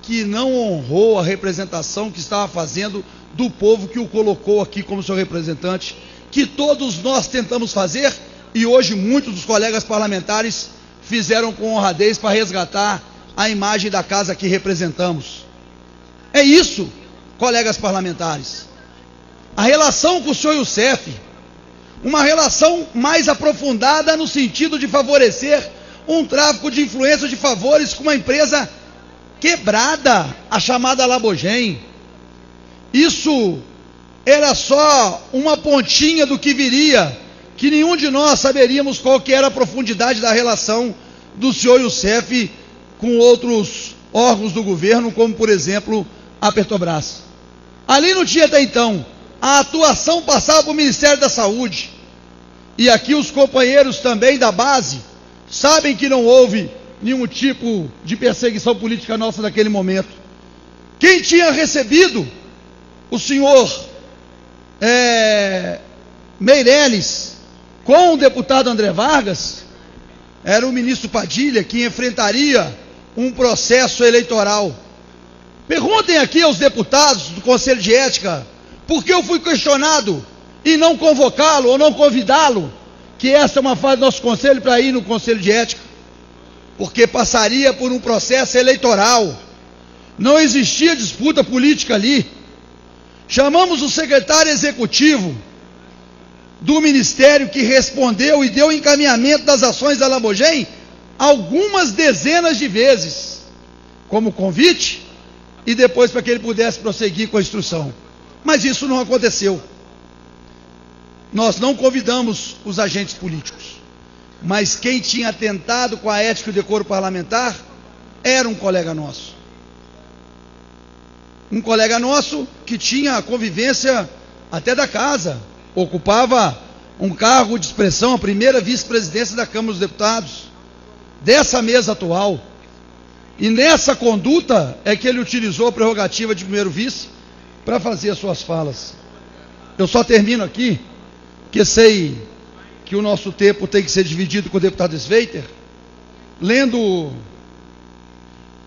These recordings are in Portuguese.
que não honrou a representação que estava fazendo do povo que o colocou aqui como seu representante, que todos nós tentamos fazer, e hoje muitos dos colegas parlamentares fizeram com honradez para resgatar a imagem da casa que representamos. É isso, colegas parlamentares. A relação com o senhor Youssef, uma relação mais aprofundada no sentido de favorecer um tráfico de influência de favores com uma empresa quebrada, a chamada Labogem. Isso era só uma pontinha do que viria, que nenhum de nós saberíamos qual que era a profundidade da relação do senhor Youssef com outros órgãos do governo, como por exemplo a Petrobras. Ali não tinha até então, a atuação passava para o Ministério da Saúde, e aqui os companheiros também da base sabem que não houve nenhum tipo de perseguição política nossa naquele momento. Quem tinha recebido o senhor Meirelles com o deputado André Vargas era o ministro Padilha, que enfrentaria um processo eleitoral. Perguntem aqui aos deputados do Conselho de Ética por que eu fui questionado e não convocá-lo ou não convidá-lo, que essa é uma fase do nosso conselho para ir no Conselho de Ética, porque passaria por um processo eleitoral, não existia disputa política ali. Chamamos o secretário executivo do Ministério, que respondeu e deu encaminhamento das ações da Labogem algumas dezenas de vezes, como convite, e depois para que ele pudesse prosseguir com a instrução. Mas isso não aconteceu. Nós não convidamos os agentes políticos, mas quem tinha atentado com a ética e o decoro parlamentar era um colega nosso. Um colega nosso que tinha a convivência até da casa, ocupava um cargo de expressão, a primeira vice-presidência da Câmara dos Deputados, dessa mesa atual. E nessa conduta é que ele utilizou a prerrogativa de primeiro vice para fazer as suas falas. Eu só termino aqui, que sei que o nosso tempo tem que ser dividido com o deputado Sveiter, lendo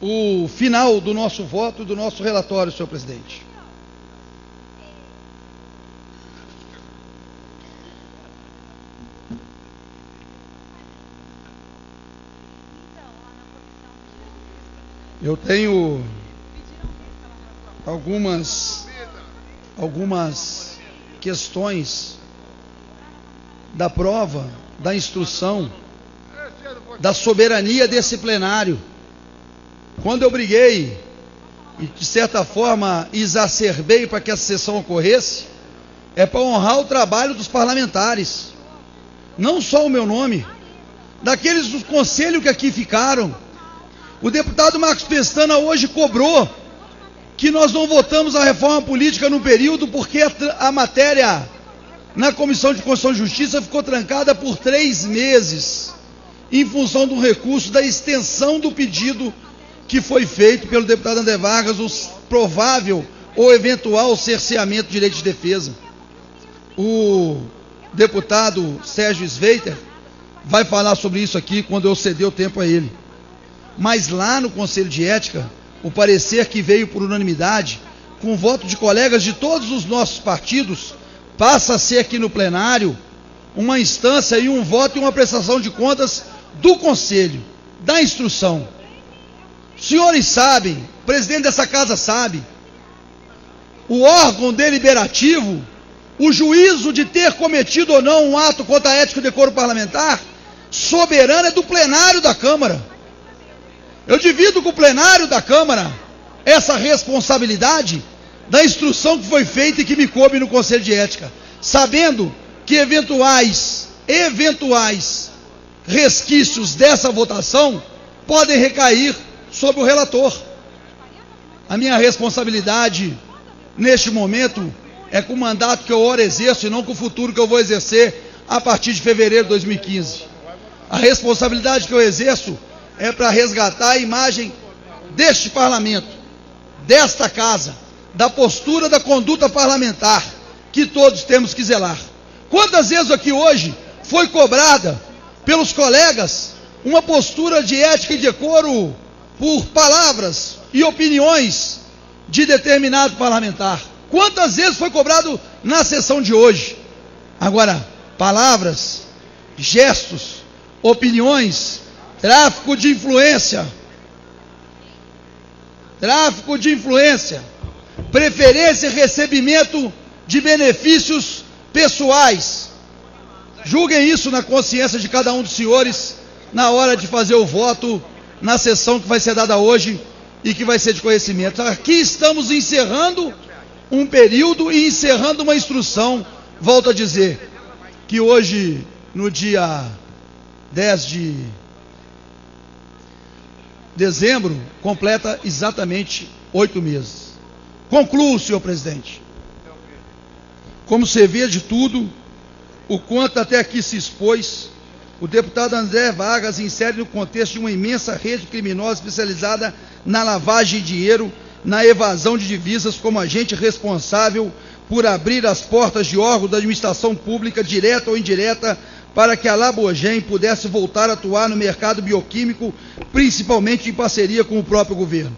o final do nosso voto, do nosso relatório, senhor presidente. Eu tenho algumas questões da prova, da instrução, da soberania desse plenário. Quando eu briguei e de certa forma exacerbei para que essa sessão ocorresse, é para honrar o trabalho dos parlamentares, não só o meu nome, daqueles do conselho que aqui ficaram. O deputado Marcos Pestana hoje cobrou que nós não votamos a reforma política no período porque a matéria na Comissão de Constituição e Justiça ficou trancada por 3 meses, em função do recurso da extensão do pedido que foi feito pelo deputado André Vargas, o provável ou eventual cerceamento de direito de defesa. O deputado Sérgio Sveiter vai falar sobre isso aqui quando eu ceder o tempo a ele. Mas lá no Conselho de Ética, o parecer que veio por unanimidade, com o voto de colegas de todos os nossos partidos, passa a ser aqui no plenário uma instância e um voto e uma prestação de contas do Conselho, da instrução. Os senhores sabem, o presidente dessa casa sabe, o órgão deliberativo, o juízo de ter cometido ou não um ato contra a ética e o decoro parlamentar, soberano é do plenário da Câmara. Eu divido com o plenário da Câmara essa responsabilidade da instrução que foi feita e que me coube no Conselho de Ética, sabendo que eventuais resquícios dessa votação podem recair sobre o relator. A minha responsabilidade neste momento é com o mandato que eu ora exerço e não com o futuro que eu vou exercer a partir de fevereiro de 2015. A responsabilidade que eu exerço é para resgatar a imagem deste parlamento, desta casa, da postura da conduta parlamentar, que todos temos que zelar. Quantas vezes aqui hoje foi cobrada pelos colegas uma postura de ética e decoro por palavras e opiniões de determinado parlamentar. Quantas vezes foi cobrado na sessão de hoje? Agora, palavras, gestos, opiniões, tráfico de influência, preferência e recebimento de benefícios pessoais. Julguem isso na consciência de cada um dos senhores na hora de fazer o voto na sessão que vai ser dada hoje e que vai ser de conhecimento. Aqui estamos encerrando um período e encerrando uma instrução. Volto a dizer que hoje, no dia 10 de dezembro, completa exatamente 8 meses. Concluo, senhor presidente. Como se vê de tudo, o quanto até aqui se expôs, o deputado André Vargas insere no contexto de uma imensa rede criminosa especializada na lavagem de dinheiro, na evasão de divisas, como agente responsável por abrir as portas de órgãos da administração pública, direta ou indireta, para que a Labogem pudesse voltar a atuar no mercado bioquímico, principalmente em parceria com o próprio governo.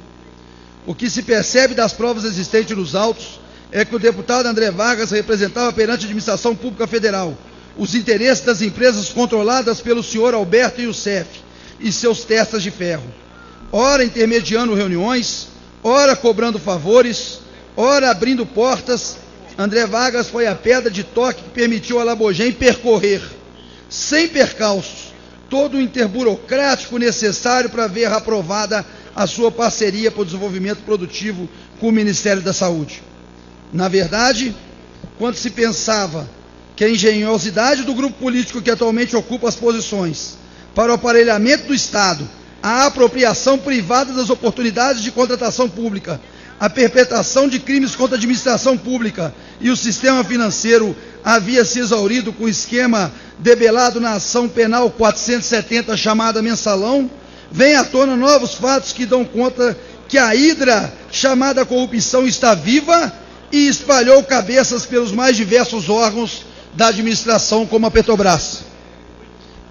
O que se percebe das provas existentes nos autos é que o deputado André Vargas representava perante a administração pública federal os interesses das empresas controladas pelo senhor Alberto Youssef e seus testas de ferro, ora intermediando reuniões, ora cobrando favores, ora abrindo portas. André Vargas foi a pedra de toque que permitiu a Labogem percorrer, sem percalços, todo o interburocrático necessário para ver aprovada a sua parceria para o desenvolvimento produtivo com o Ministério da Saúde. Na verdade, quando se pensava que a engenhosidade do grupo político que atualmente ocupa as posições para o aparelhamento do Estado, a apropriação privada das oportunidades de contratação pública, a perpetração de crimes contra a administração pública e o sistema financeiro havia se exaurido com o esquema debelado na ação penal 470, chamada Mensalão, vem à tona novos fatos que dão conta que a hidra chamada corrupção está viva e espalhou cabeças pelos mais diversos órgãos da administração, como a Petrobras.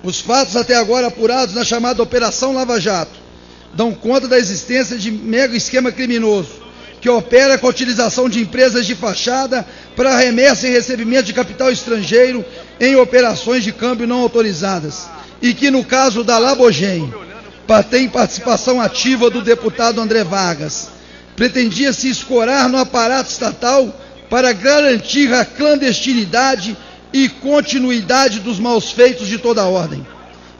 Os fatos até agora apurados na chamada Operação Lava Jato dão conta da existência de mega esquema criminoso que opera com a utilização de empresas de fachada para remessa e recebimento de capital estrangeiro em operações de câmbio não autorizadas, e que no caso da Labogem tem participação ativa do deputado André Vargas. Pretendia se escorar no aparato estatal para garantir a clandestinidade e continuidade dos maus feitos de toda a ordem.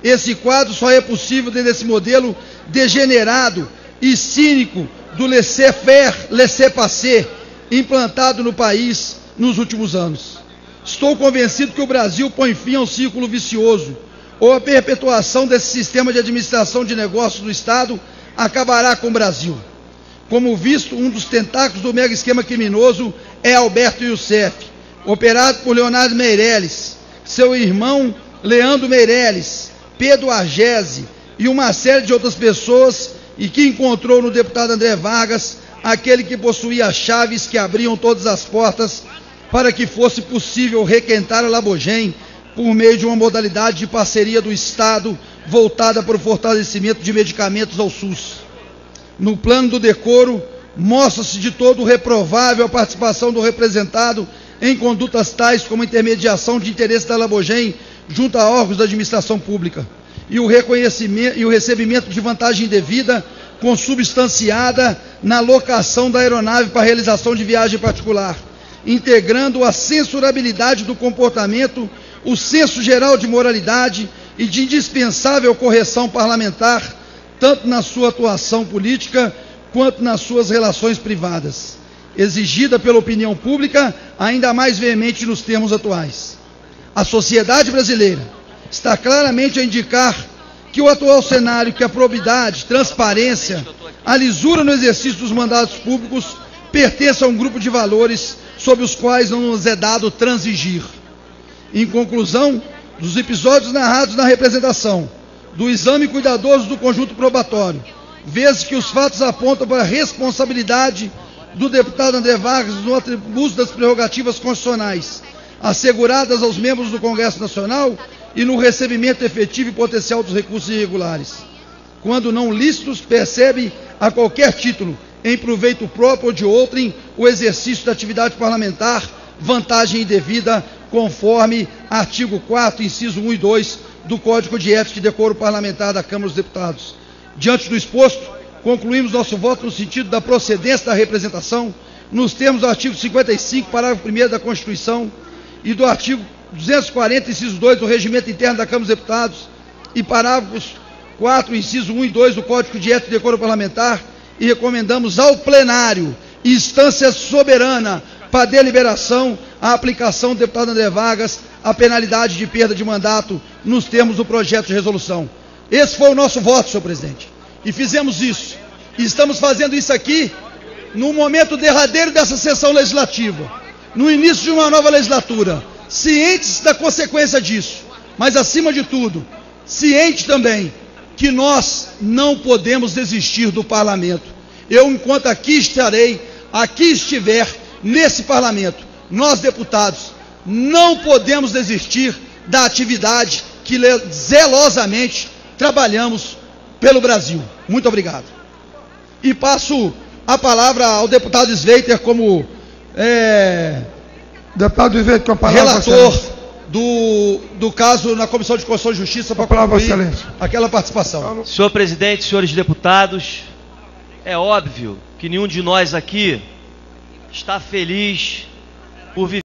Esse quadro só é possível dentro desse modelo degenerado e cínico do laissez-faire, laissez-passer, implantado no país nos últimos anos. Estou convencido que o Brasil põe fim ao círculo vicioso, ou a perpetuação desse sistema de administração de negócios do Estado acabará com o Brasil. Como visto, um dos tentáculos do mega esquema criminoso é Alberto Youssef, operado por Leonardo Meirelles, seu irmão Leandro Meirelles, Pedro Argese e uma série de outras pessoas, e que encontrou no deputado André Vargas aquele que possuía as chaves que abriam todas as portas para que fosse possível requentar a Labogem por meio de uma modalidade de parceria do Estado voltada para o fortalecimento de medicamentos ao SUS. No plano do decoro, mostra-se de todo reprovável a participação do representado em condutas tais como a intermediação de interesse da Labogem junto a órgãos da administração pública e o reconhecimento e o recebimento de vantagem indevida consubstanciada na locação da aeronave para realização de viagem particular, integrando a censurabilidade do comportamento, o senso geral de moralidade e de indispensável correção parlamentar, tanto na sua atuação política quanto nas suas relações privadas, exigida pela opinião pública, ainda mais veemente nos termos atuais. A sociedade brasileira está claramente a indicar que o atual cenário, que a probidade, transparência, a lisura no exercício dos mandatos públicos pertence a um grupo de valores sobre os quais não nos é dado transigir. Em conclusão, dos episódios narrados na representação, do exame cuidadoso do conjunto probatório, vê-se que os fatos apontam para a responsabilidade do deputado André Vargas no atributo das prerrogativas constitucionais asseguradas aos membros do Congresso Nacional e no recebimento efetivo e potencial dos recursos irregulares. quando não lícitos, percebe a qualquer título, em proveito próprio ou de outrem, o exercício da atividade parlamentar, vantagem indevida, conforme artigo 4º, inciso 1 e 2 do Código de Ética e Decoro Parlamentar da Câmara dos Deputados. Diante do exposto, concluímos nosso voto no sentido da procedência da representação, nos termos do artigo 55, parágrafo 1º da Constituição e do artigo 240, inciso 2 do Regimento Interno da Câmara dos Deputados e parágrafos 4, inciso 1 e 2 do Código de Ética e Decoro Parlamentar, e recomendamos ao plenário, instância soberana, para deliberação, a aplicação do deputado André Vargas à penalidade de perda de mandato nos termos do projeto de resolução. Esse foi o nosso voto, senhor presidente. E fizemos isso. E estamos fazendo isso aqui no momento derradeiro dessa sessão legislativa, no início de uma nova legislatura, cientes da consequência disso, mas acima de tudo, ciente também que nós não podemos desistir do parlamento. Eu, enquanto aqui estiver nesse parlamento, nós deputados não podemos desistir da atividade que zelosamente trabalhamos pelo Brasil. Muito obrigado. E passo a palavra ao deputado Sveiter como deputado Sveiter, com a palavra, relator do caso na Comissão de Constituição e Justiça para concluir aquela participação. Senhor presidente, senhores deputados, é óbvio que nenhum de nós aqui está feliz por viver